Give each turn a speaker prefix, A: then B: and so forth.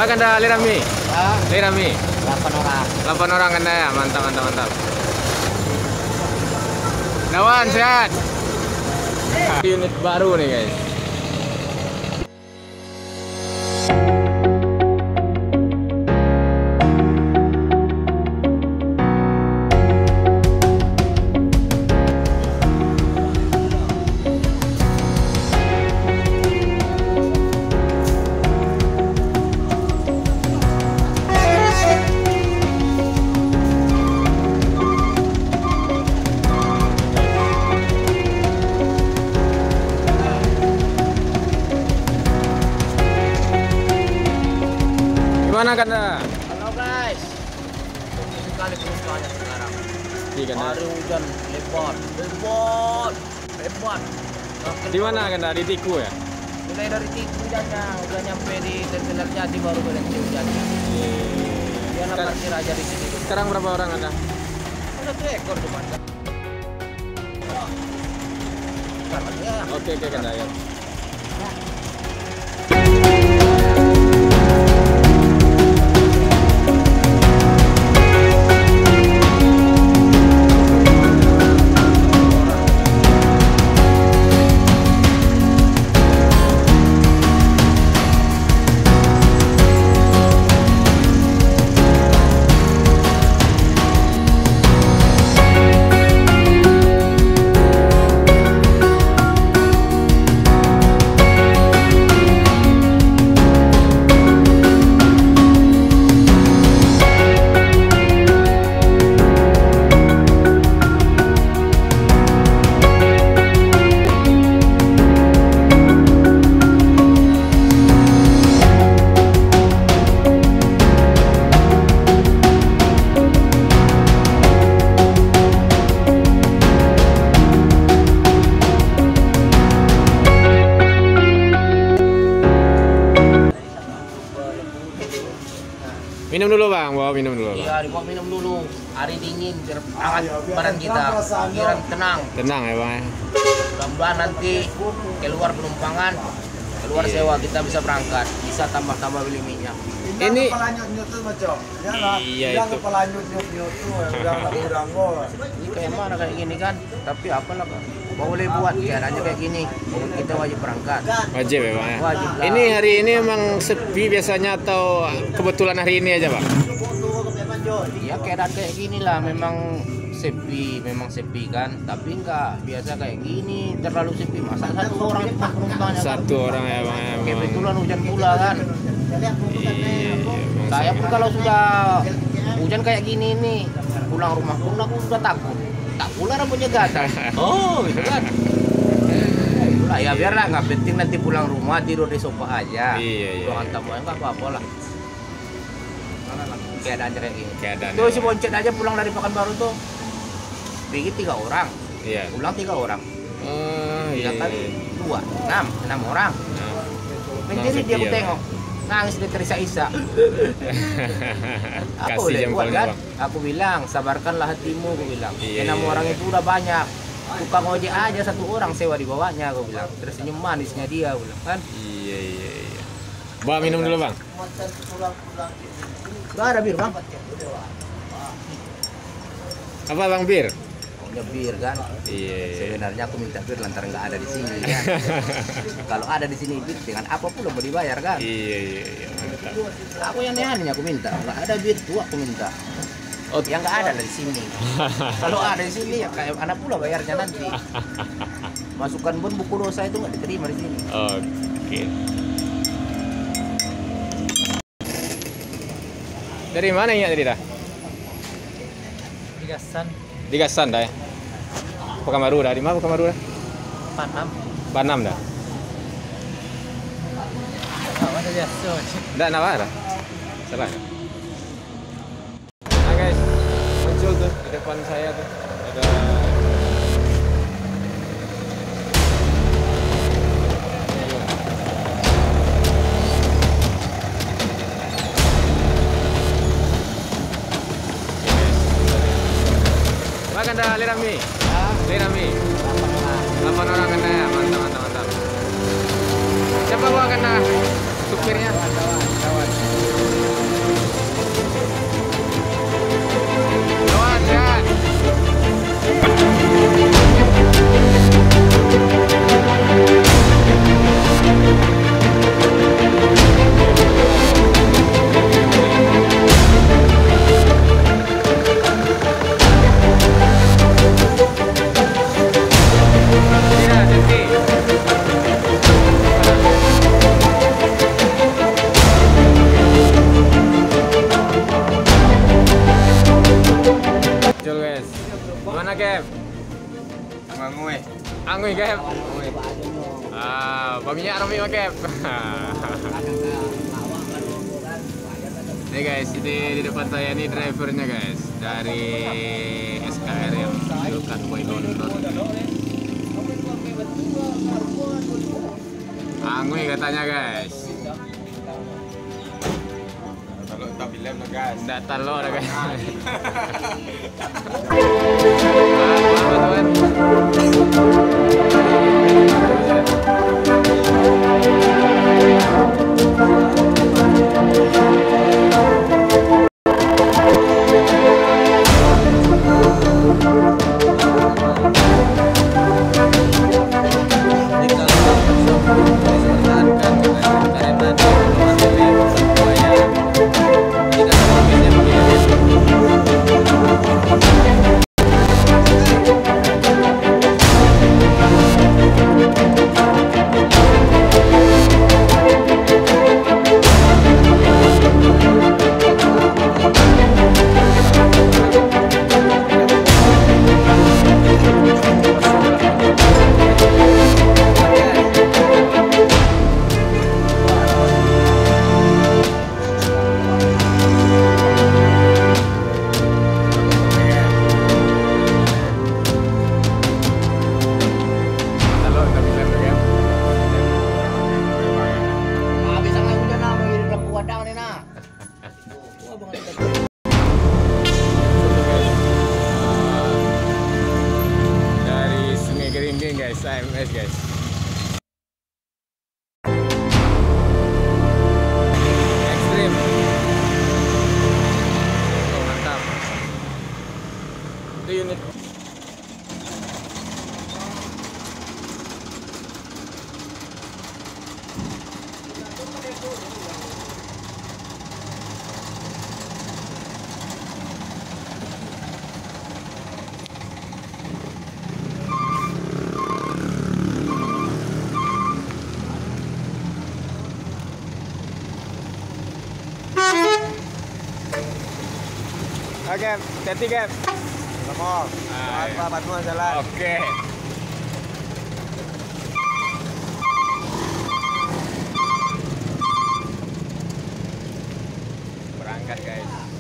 A: Pak Anda Lirami? Lirami?
B: 8 orang.
A: 8 orang Anda ya? Mantap, mantap, mantap. Nawan, sehat? Unit baru nih guys. Gimana Kanda?
B: Halo guys. Sekali perubahannya sekarang.
A: Di Kanda.
B: Hari hujan lebat.
A: Di mana Kanda? Di Tiku ya?
B: Mulai dari Tiku hujannya, udah nyampe di terminal Jati baru berhenti hujannya. Dia parkir aja di sini.
A: Sekarang berapa orang Anda?
B: Ada 2 ekor cuma.
A: Oke Kanda ya. Minum dulu Bang, bawa minum dulu.
B: Iya, dibawa minum dulu. Hari dingin, biar hangat badan kita. Pikiran tenang.
A: Tenang ya Bang.
B: Mudah-mudahan nanti keluar penumpangan, keluar sewa kita bisa berangkat, bisa tambah-tambah beli minyak.
A: Ini
C: pelanyut tuh macam.
A: iya
C: Yang
A: itu.
C: pelanyut tuh, udah kurang
B: Ini kayak mana kayak gini kan? Tapi apalah Pak. Boleh buat keadaannya kayak gini. Kita wajib berangkat.
A: Wajib ya Bang.
B: Wajib lah.
A: Ini hari ini emang sepi biasanya atau kebetulan hari ini aja Bang?
B: Ya keadaan kayak gini lah, memang sepi kan, tapi enggak biasa kayak gini terlalu sepi. Masa satu orang cuma penumpangnya kan?
A: Satu orang ya Bang. Ya, Bang.
B: Kebetulan hujan pula kan.
A: Iya, Bang.
B: Saya pun kalau sudah hujan kayak gini nih, pulang rumah pun aku sudah takut. Tak pula rambutnya gatal. Oh, gitu kan. Itulah ya, biarlah, nggak penting nanti pulang rumah tidur di sofa aja.
A: Iya.
B: Ruangan tamu nggak apa-apa lah. Keadaan kayak gini.
A: Keadaan.
B: Tuh si Boncet aja pulang dari Pekanbaru tuh. Pergi 3 orang,
A: Iya.
B: pulang 3 orang.
A: Oh, iya.
B: Kan 6 orang.
A: Nah,
B: Menjerit dia
A: sepi
B: aku
A: ya,
B: tengok. Nangis dia terisa-isa. Aku
A: Kasih
B: boleh buat
A: jempolnya
B: kan?
A: Bang.
B: Aku bilang, sabarkanlah hatimu, aku bilang.
A: Iya,
B: 6
A: iya,
B: orang
A: iya.
B: itu udah banyak. Tukang ojek aja 1 orang sewa di bawahnya, aku bilang. Tersenyum manisnya dia, aku bilang kan.
A: Iya. Bawa minum dulu Bang.
B: Gak ada bir bang.
A: Apa Bang bir?
B: Maunya bir kan.
A: Iya.
B: Sebenarnya aku minta bir lantaran nggak ada di sini kan. Kalau ada di sini bir dengan apa pun mau dibayar kan.
A: Iya. Mantap.
B: Aku yang anehnya aku minta. Nggak ada bir tuh aku minta.
A: Oh,
B: Yang nggak ada dari sini. Kalau ada di sini ya kayak anak pula bayarnya nanti. Masukkan pun buku dosa itu nggak diterima di sini.
A: Oke. Dari mana ya tadi dah?
B: Digasan
A: Di Gasan dah ya? Pekanbaru dah. Di mana Pekanbaru dah?
B: Panam.
A: Banam dah.
B: Ada biasa.
A: Enggak nawa dah. Salah. Nah guys, muncul tuh di depan saya tuh ada Pak Anda Lirami? Lirami? 8 orang Anda ya? Mantap. Siapa bawa Anda? Supirnya?
B: Kawan.
A: Cap?
C: Ngangui.
A: Angui Cap. Baginya Army mah Cap. Nih guys, ini di depan saya nih drivernya guys dari SKR yang menunjukkan Boy London. Angui katanya guys.
C: Kalau tak bilang nak gas.
A: Nggak telur guys. Dari Sungai Gerimbing guys, AMS guys. Ekstrim. Oh, mantap. Itu unit. Oke, hati Cap.
C: Sama. Apa bantuan jalan.
A: Oke. Berangkat guys.